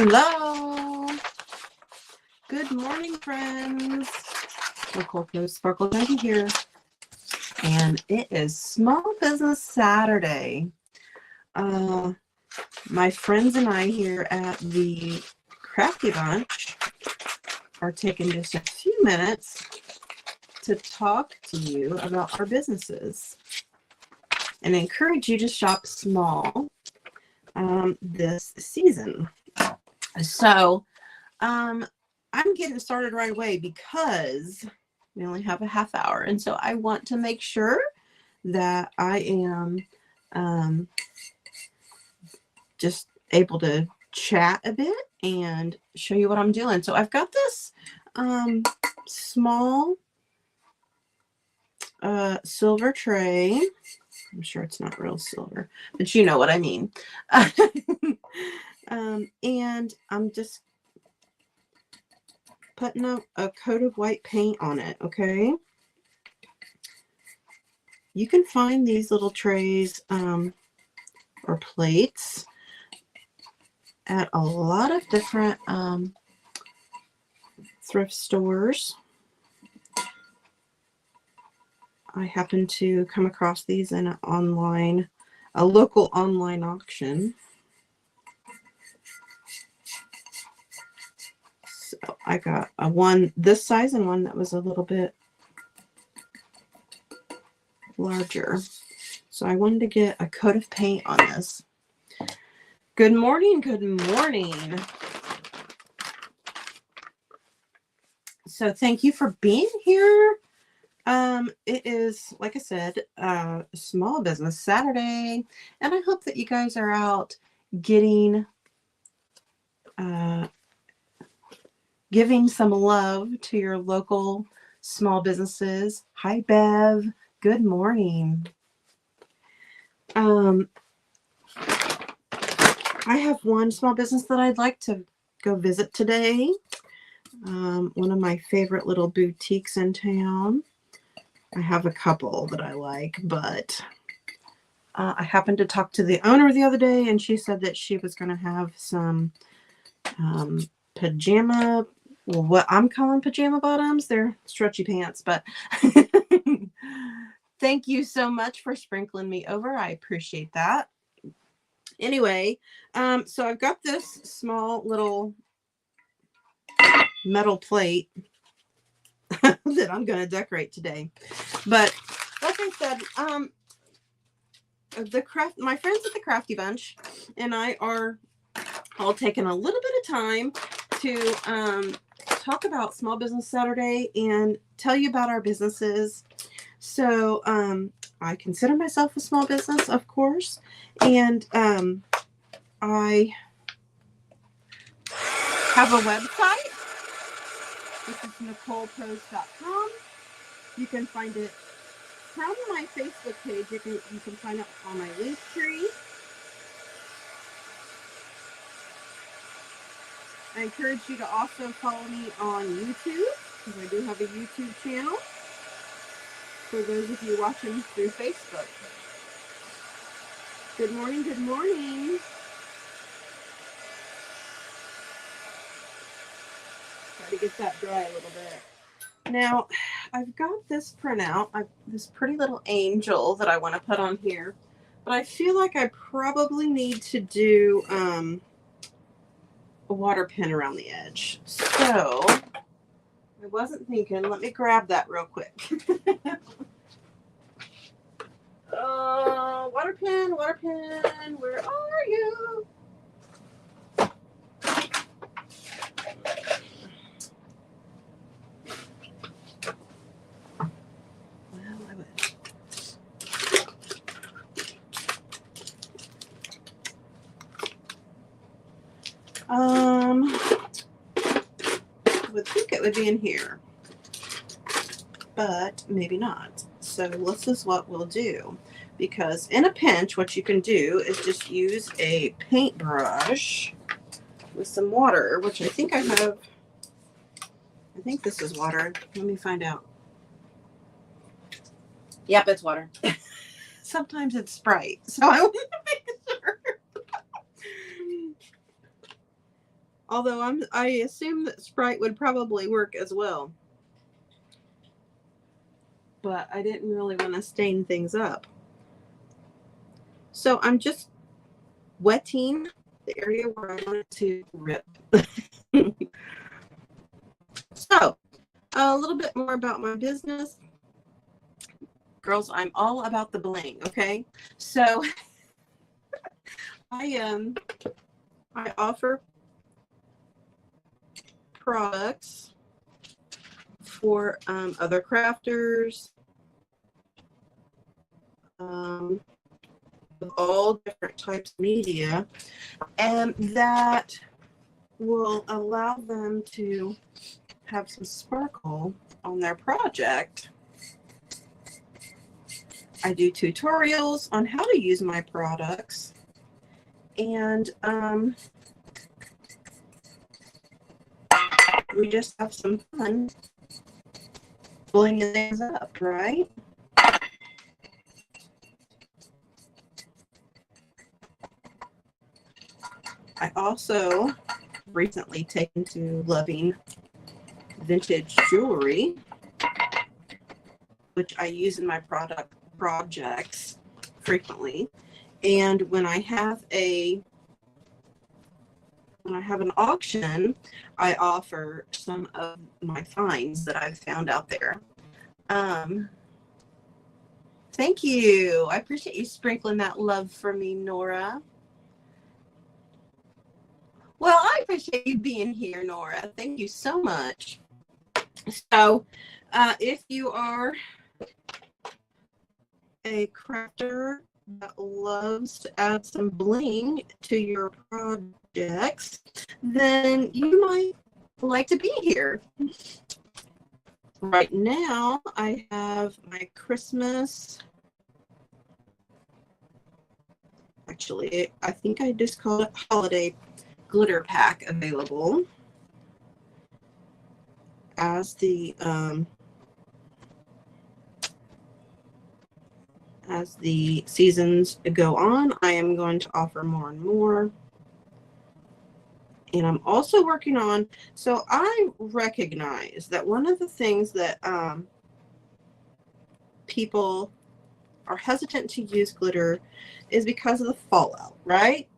Hello. Good morning, friends. Nicole Post Sparkle Daddy here. And it is Small Business Saturday. My friends and I here at the Crafty Bunch are taking just a few minutes to talk to you about our businesses and encourage you to shop small this season. So I'm getting started right away because we only have a half hour, and so I want to make sure that I am just able to chat a bit and show you what I'm doing. So I've got this small silver tray. I'm sure it's not real silver, but you know what I mean. And I'm just putting a coat of white paint on it, okay? You can find these little trays or plates at a lot of different thrift stores. I happened to come across these in a local online auction. So I got one this size and one that was a little bit larger. So I wanted to get a coat of paint on this. Good morning, good morning. So thank you for being here. It is, like I said, Small Business Saturday, and I hope that you guys are out giving some love to your local small businesses. Hi, Bev. Good morning. I have one small business that I'd like to go visit today. One of my favorite little boutiques in town. I have a couple that I like, but I happened to talk to the owner the other day, and she said that she was going to have some what I'm calling pajama bottoms. They're stretchy pants, but thank you so much for sprinkling me over. I appreciate that. Anyway, so I've got this small little metal plate that I'm going to decorate today. But like I said, my friends at the Crafty Bunch and I are all taking a little bit of time to talk about Small Business Saturday and tell you about our businesses. So I consider myself a small business, of course, and I have a website. This is NicoleProst.com. You can find it from my Facebook page. You can find it on my link tree. I encourage you to also follow me on YouTube, because I do have a YouTube channel for those of you watching through Facebook. Good morning, good morning. Try to get that dry a little bit. Now, I've got this printout, this pretty little angel that I want to put on here, but I feel like I probably need to do a water pen around the edge. So, I wasn't thinking, let me grab that real quick. Water pen, where are you? I would think it would be in here, but maybe not. So this is what we'll do, because in a pinch, what you can do is just use a paintbrush with some water, which I think I have. I think this is water. Let me find out. Yep, it's water. Sometimes it's Sprite, so I want to make sure. Although I assume that Sprite would probably work as well. But I didn't really want to stain things up. So I'm just wetting the area where I want it to rip. So a little bit more about my business. Girls, I'm all about the bling, okay? So I offer products for other crafters, with all different types of media, and that will allow them to have some sparkle on their project. I do tutorials on how to use my products, and we just have some fun blinging things up, right? I also recently taken to loving vintage jewelry, which I use in my projects frequently. And when I have an auction, I offer some of my finds that I've found out there. Thank you. I appreciate you sprinkling that love for me, Nora. Well, I appreciate you being here, Nora. Thank you so much. So, if you are a crafter that loves to add some bling to your projects, then you might like to be here. Right now, I have my Christmas. Actually, I think I just called it holiday glitter pack available. As the seasons go on, I am going to offer more and more. And I'm also working on, so I recognize that one of the things that people are hesitant to use glitter is because of the fallout, right?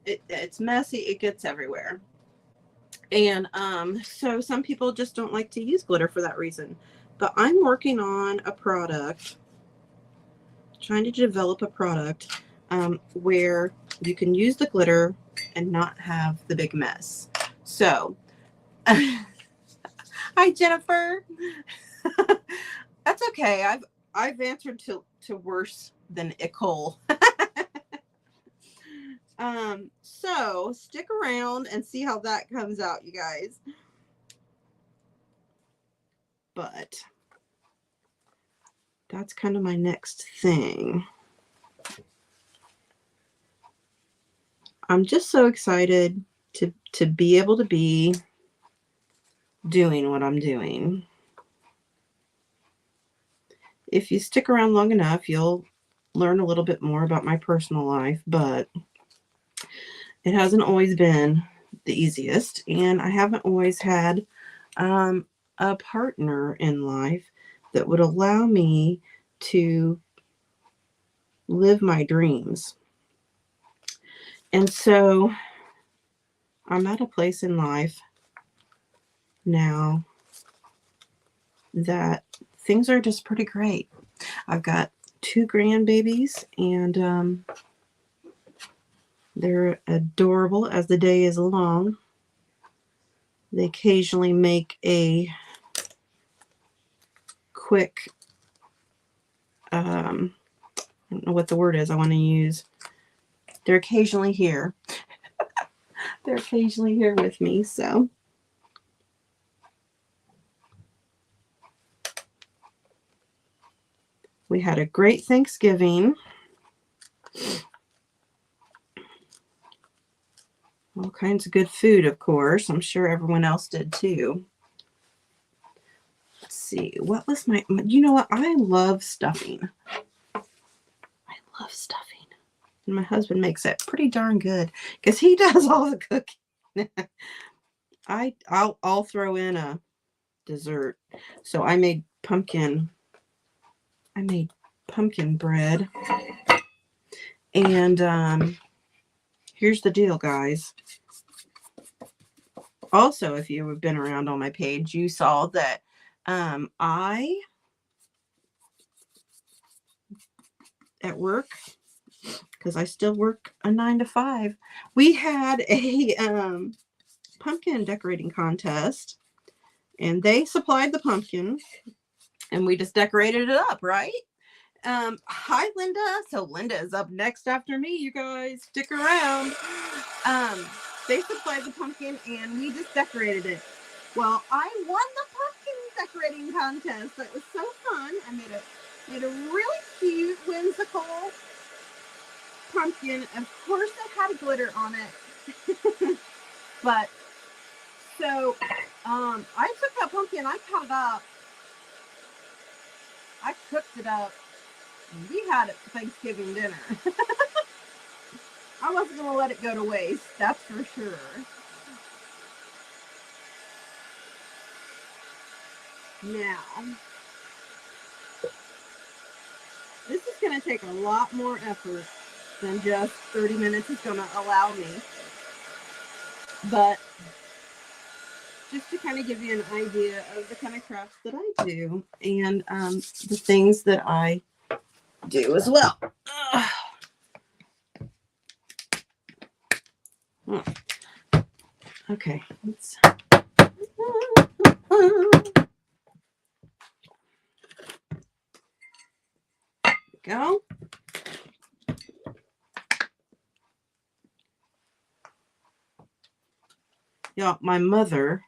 It's messy, it gets everywhere. And so some people just don't like to use glitter for that reason. But I'm working on a product, trying to develop a product where you can use the glitter and not have the big mess. So, hi Jennifer. That's okay. I've answered to worse than Nicole. So stick around and see how that comes out, you guys. But that's kind of my next thing. I'm just so excited to be able to be doing what I'm doing. If you stick around long enough, you'll learn a little bit more about my personal life, but it hasn't always been the easiest, and I haven't always had a partner in life that would allow me to live my dreams. And so I'm at a place in life now that things are just pretty great. I've got 2 grandbabies, and they're adorable as the day is long. They occasionally make a quick, I don't know what the word is I want to use. They're occasionally here. They're occasionally here with me, so. We had a great Thanksgiving. All kinds of good food, of course. I'm sure everyone else did too. Let's see. What was you know what? I love stuffing. I love stuffing. And my husband makes it pretty darn good because he does all the cooking. I'll throw in a dessert. So I made pumpkin bread. And here's the deal, guys. Also, if you have been around on my page, you saw that I at work, because I still work a 9 to 5, we had a pumpkin decorating contest, and they supplied the pumpkin and we just decorated it up, right? Hi Linda. So Linda is up next after me, you guys. Stick around. They supplied the pumpkin and we just decorated it. Well, I won the pumpkin decorating contest. That was so fun. I made a really cute whimsical pumpkin. Of course it had glitter on it. But so I took that pumpkin, I cut it up, I cooked it up, and we had it for Thanksgiving dinner. I wasn't going to let it go to waste, that's for sure. Now, this is going to take a lot more effort than just 30 minutes is going to allow me. But just to kind of give you an idea of the kind of crafts that I do and the things that I do as well. Okay, let's go. Yeah, my mother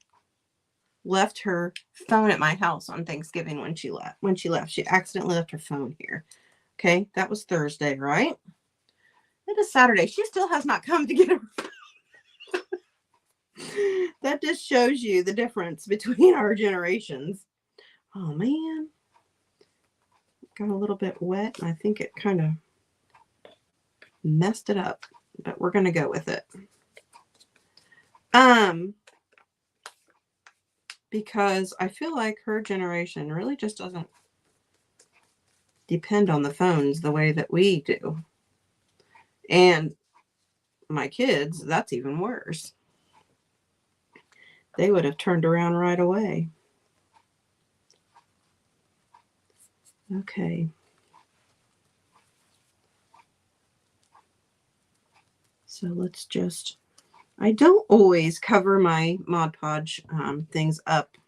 left her phone at my house on Thanksgiving when she left. She accidentally left her phone here. Okay, that was Thursday, right? It is Saturday. She still has not come to get her phone. That just shows you the difference between our generations. Oh man. Got a little bit wet and I think it kind of messed it up, but we're going to go with it. Because I feel like her generation really just doesn't depend on the phones the way that we do. And my kids, that's even worse. They would have turned around right away. Okay. So let's just, I don't always cover my Mod Podge things up,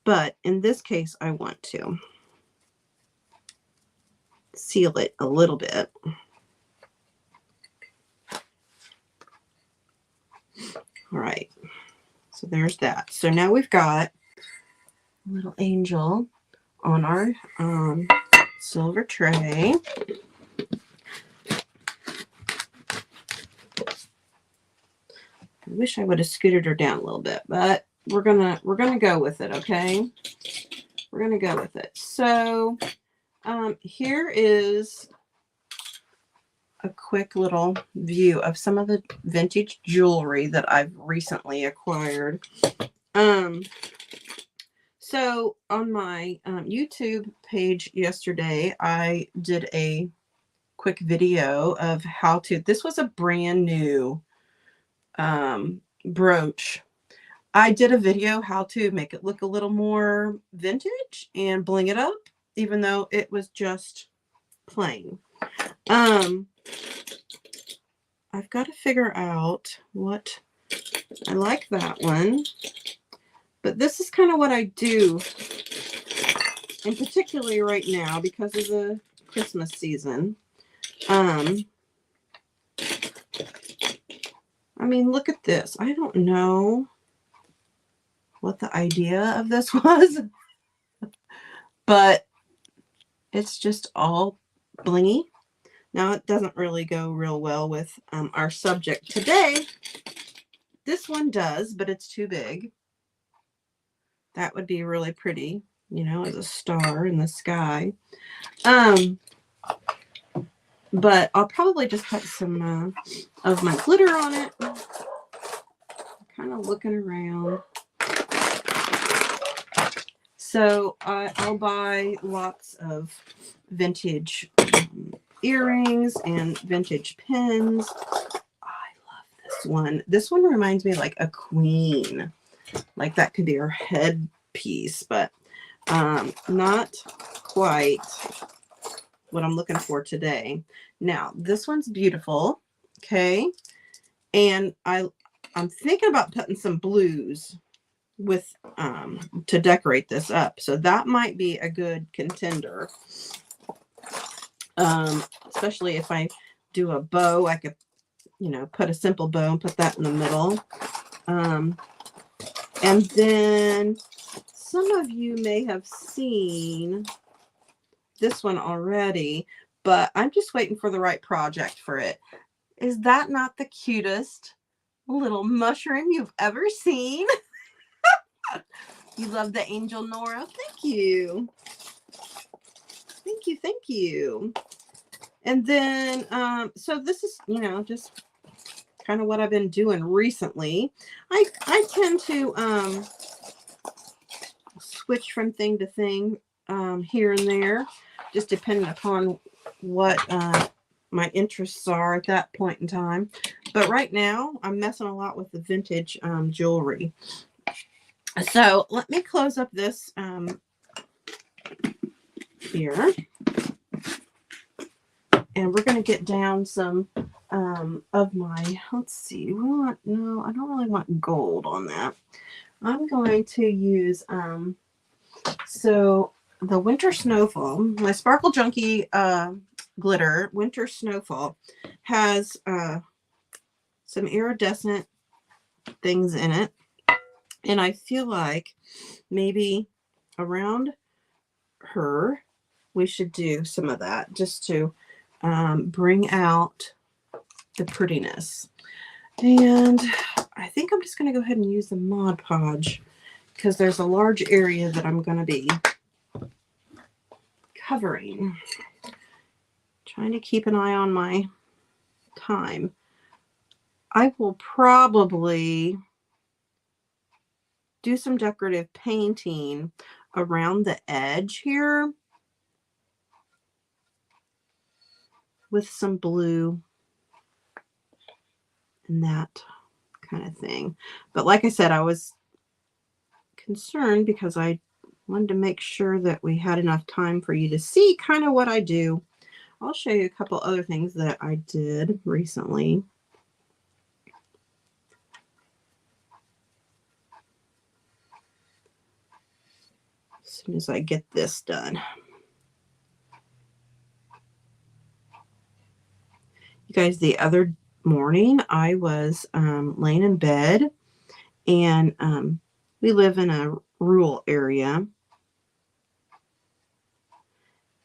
but in this case, I want to seal it a little bit. All right, so there's that. So now we've got a little angel on our silver tray. I wish I would have scooted her down a little bit, but we're gonna go with it, okay? We're gonna go with it. So here is a quick little view of some of the vintage jewelry that I've recently acquired. So on my YouTube page yesterday, I did a quick video of how to, this was a brand new brooch. I did a video how to make it look a little more vintage and bling it up, even though it was just plain. I've got to figure out what, I like that one, but this is kind of what I do, and particularly right now because of the Christmas season. I mean, look at this. I don't know what the idea of this was, but it's just all blingy. Now, it doesn't really go real well with our subject today. This one does, but it's too big. That would be really pretty, you know, as a star in the sky. but I'll probably just put some of my glitter on it. Kind of looking around. So I'll buy lots of vintage earrings and vintage pins. I love this one. This one reminds me like a queen. Like that could be her headpiece, but not quite what I'm looking for today. Now, this one's beautiful. Okay. And I'm thinking about putting some blues with to decorate this up. So that might be a good contender. Especially if I do a bow, I could, put a simple bow and put that in the middle. And then some of you may have seen this one already, but I'm just waiting for the right project for it. Is that not the cutest little mushroom you've ever seen? You love the angel, Nora. Thank you. Thank you. Thank you. And then, so this is, just kind of what I've been doing recently. I tend to switch from thing to thing here and there, just depending upon what my interests are at that point in time. But right now, I'm messing a lot with the vintage jewelry. So let me close up this here. And we're going to get down some of my, let's see, no, I don't really want gold on that. I'm going to use, so the Winter Snowfall, my Sparkle Junkie glitter, Winter Snowfall, has some iridescent things in it. And I feel like maybe around her, we should do some of that just to bring out the prettiness. And I think I'm just going to go ahead and use the Mod Podge because there's a large area that I'm going to be covering. Trying to keep an eye on my time. I will probably do some decorative painting around the edge here with some blue and that kind of thing. But like I said, I was concerned because I wanted to make sure that we had enough time for you to see kind of what I do. I'll show you a couple other things that I did recently. As soon as I get this done. You guys, the other morning I was laying in bed, and we live in a rural area,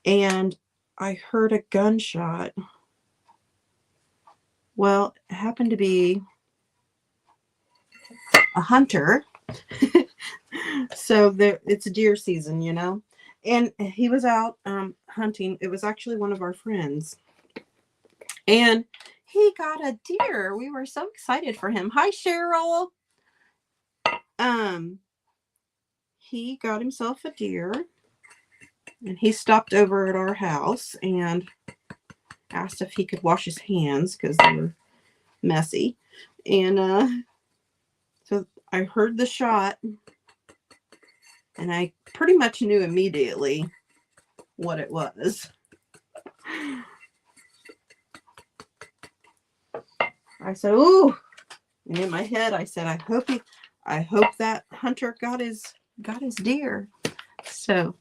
and I heard a gunshot. Well, it happened to be a hunter. So it's deer season, and he was out hunting. It was actually one of our friends, and he got a deer. We were so excited for him. Hi, Cheryl. He got himself a deer, and he stopped over at our house and asked if he could wash his hands because they were messy. And so I heard the shot, and I pretty much knew immediately what it was. I said, "Ooh!" And in my head, I said, I hope that hunter got his deer." So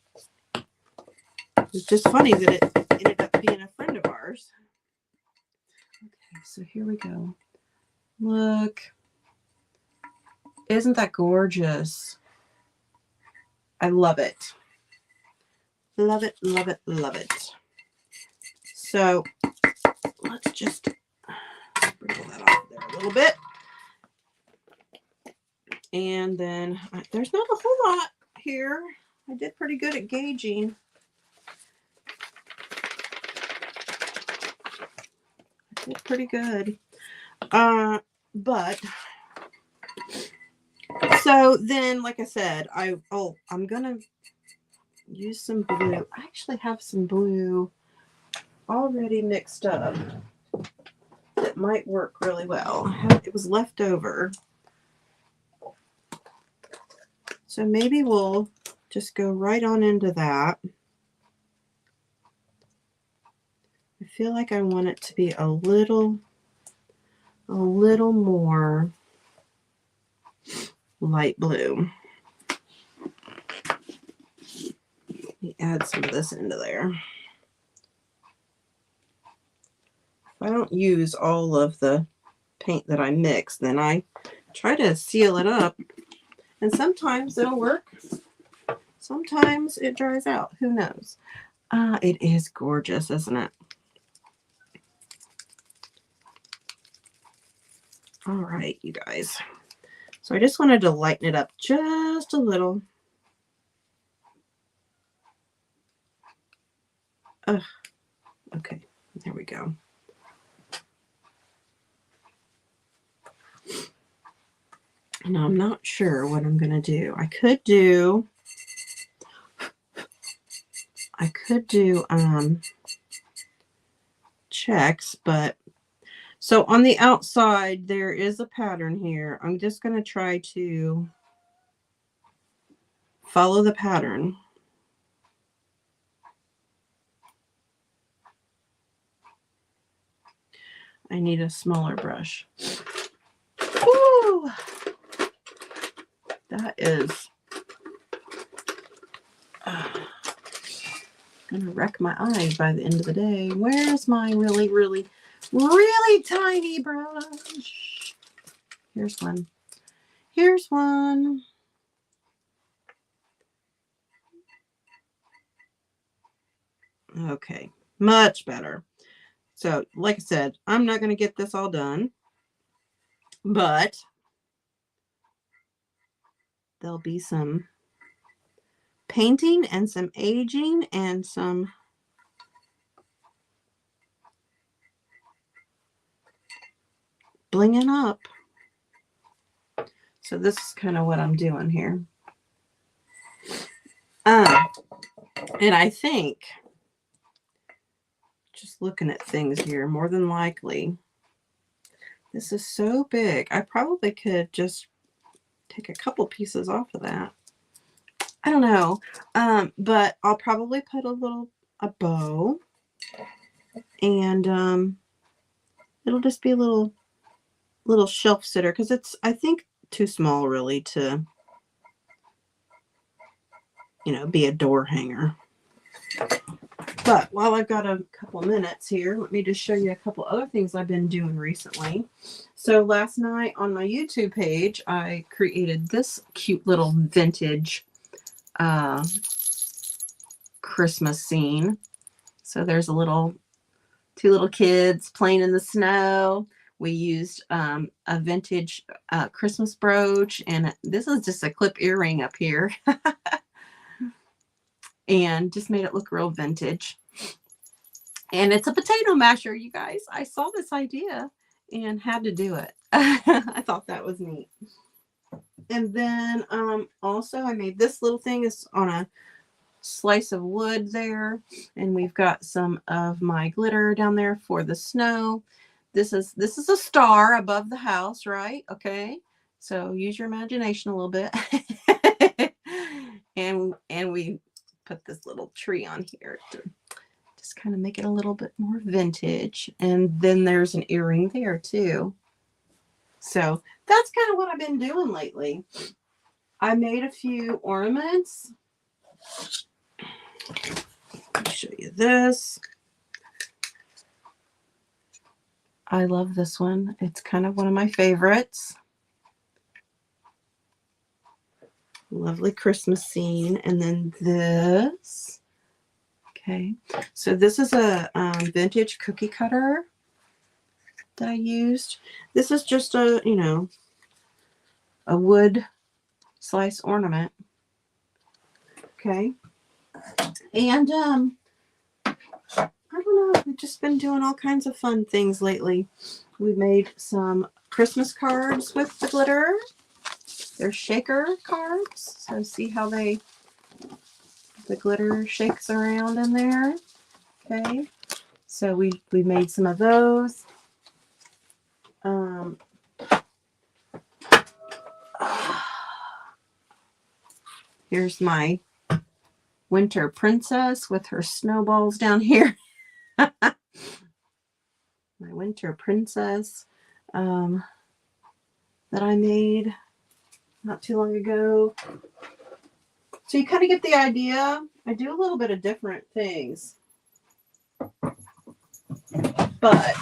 it's just funny that it ended up being a friend of ours. Okay, so here we go. Look, isn't that gorgeous? I love it. Love it, love it, love it. So let's just sprinkle that off there a little bit. And then there's not a whole lot here. I did pretty good at gauging. pretty good. But so then, like I said, I'm gonna use some blue. I actually have some blue already mixed up that might work really well. It was left over. So maybe we'll just go right on into that. I feel like I want it to be a little more light blue. Let me add some of this into there. If I don't use all of the paint that I mix, then I try to seal it up. And sometimes it'll work. Sometimes it dries out. Who knows? It is gorgeous, isn't it? All right, you guys. So I just wanted to lighten it up just a little. Okay, there we go. Now I'm not sure what I'm going to do. I could do checks, but so on the outside there is a pattern here. I'm just going to try to follow the pattern. I need a smaller brush. Woo! That is gonna wreck my eyes by the end of the day. Where's my really, really, really tiny brush? Here's one. Here's one. Okay, much better. So, like I said, I'm not going to get this all done, but there'll be some painting and some aging and some blinging up. So this is kind of what I'm doing here. And I think, just looking at things here, more than likely, this is so big. I probably could just take a couple pieces off of that. I don't know. But I'll probably put a bow, and it'll just be a little shelf sitter, because it's, I think, too small really to, be a door hanger. But while I've got a couple minutes here, let me just show you a couple other things I've been doing recently. So last night on my YouTube page, I created this cute little vintage Christmas scene. So there's two little kids playing in the snow. We used a vintage Christmas brooch, and this is just a clip earring up here. And just made it look real vintage. And it's a potato masher, you guys. I saw this idea and had to do it. I thought that was neat. And then also I made this little thing. Is on a slice of wood there, and we've got some of my glitter down there for the snow. This is a star above the house, right? Okay, so use your imagination a little bit. and we put this little tree on here to just kind of make it a little bit more vintage. And then there's an earring there too. So that's kind of what I've been doing lately. I made a few ornaments. Let me show you this. I love this one. It's kind of one of my favorites. Lovely Christmas scene. And then this. Okay. So this is a vintage cookie cutter that I used. This is just a wood slice ornament. Okay. And I I don't know. We've just been doing all kinds of fun things lately. We made some Christmas cards with the glitter. They're shaker cards. So see how the glitter shakes around in there. Okay. So we made some of those. Here's my winter princess with her snowballs down here. My winter princess that I made not too long ago. So you kind of get the idea. I do a little bit of different things, but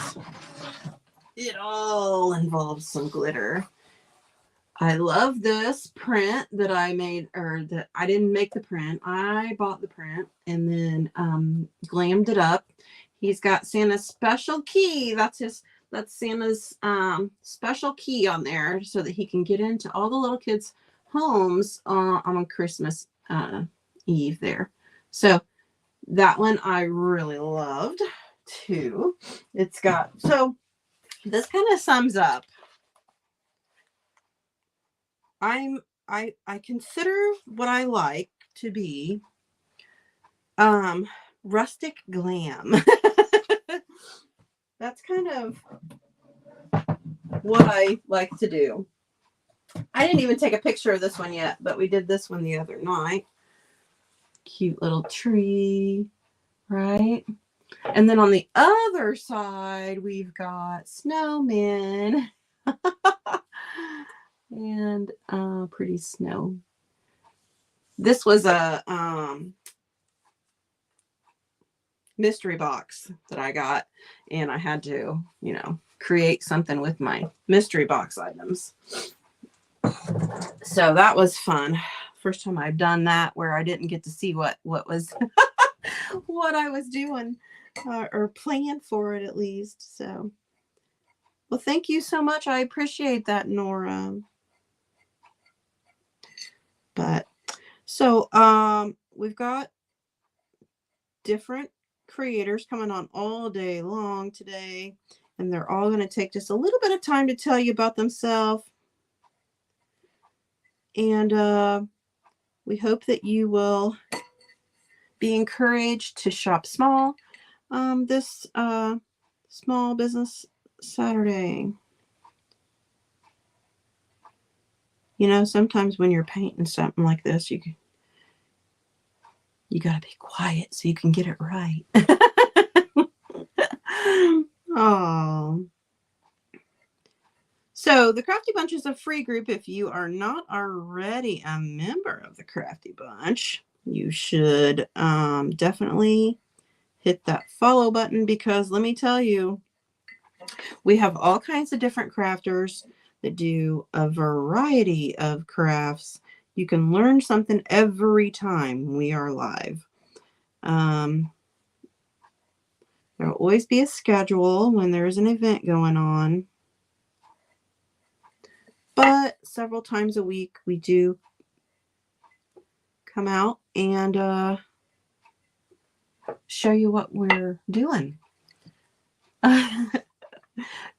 it all involves some glitter. I love this print that I made, or that I didn't make the print. I bought the print and then glammed it up. He's got Santa's special key. That's Santa's special key on there so that he can get into all the little kids' homes on Christmas Eve there. So that one I really loved too. It's got, so this kind of sums up. I consider what I like to be rustic glam. That's kind of what I like to do. I didn't even take a picture of this one yet, but we did this one the other night. Cute little tree, right? And then on the other side, we've got snowmen. And pretty snow. This was a mystery box that I got, and I had to, create something with my mystery box items. So that was fun. First time I've done that where I didn't get to see what was what I was doing or plan for it at least. So, well, thank you so much. I appreciate that, Nora. But so we've got different creators coming on all day long today, and they're all going to take just a little bit of time to tell you about themselves. And we hope that you will be encouraged to shop small this Small Business Saturday. Sometimes when you're painting something like this, you got to be quiet so you can get it right. Oh. So the Crafty Bunch is a free group. If you are not already a member of the Crafty Bunch, you should definitely hit that follow button, because let me tell you, we have all kinds of different crafters that do a variety of crafts. You can learn something every time we are live. There'll always be a schedule when there's an event going on. But several times a week we do come out and show you what we're doing.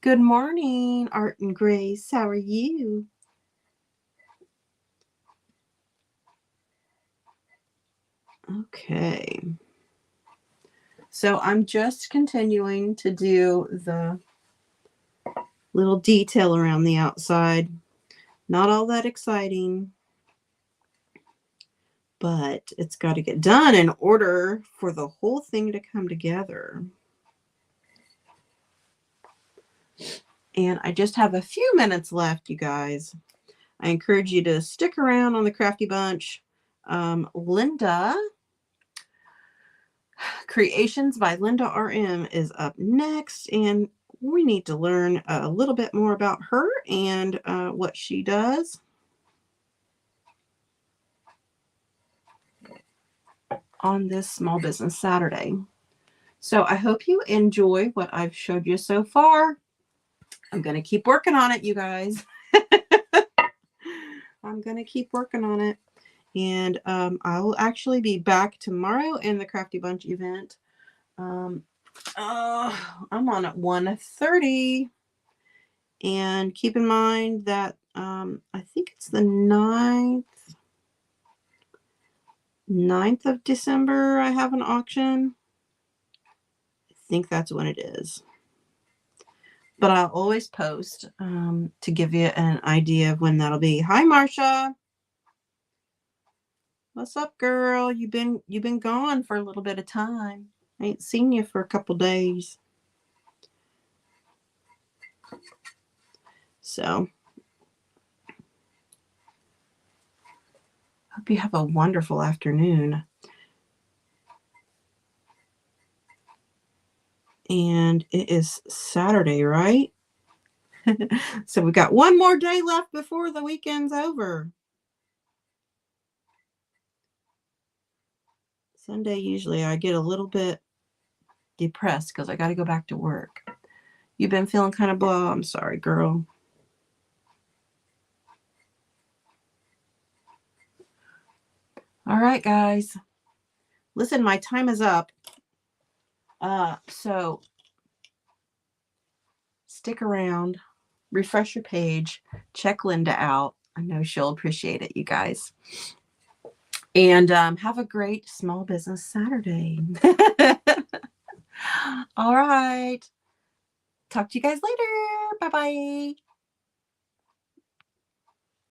Good morning, Art and Grace. How are you? Okay. So I'm just continuing to do the little detail around the outside. Not all that exciting, but it's got to get done in order for the whole thing to come together. And I just have a few minutes left, you guys. I encourage you to stick around on the Crafty Bunch. Linda, Creations by Linda RM is up next, and we need to learn a little bit more about her and what she does. On this Small Business Saturday. So I hope you enjoy what I've showed you so far. I'm going to keep working on it, you guys. I'm going to keep working on it. And I will actually be back tomorrow in the Crafty Bunch event. I'm on at 1:30. And keep in mind that I think it's the 9th of December I have an auction. I think that's when it is. But I'll always post to give you an idea of when that'll be. Hi, Marsha. What's up, girl? You've been gone for a little bit of time. I ain't seen you for a couple days. So hope you have a wonderful afternoon. And it is Saturday, right? So we've got one more day left before the weekend's over. Sunday, usually I get a little bit depressed because I got to go back to work. You've been feeling kind of blah. I'm sorry, girl. All right, guys. Listen, my time is up. So stick around, refresh your page, check Linda out. I know she'll appreciate it, you guys. And have a great small business Saturday. All right. Talk to you guys later. Bye-bye.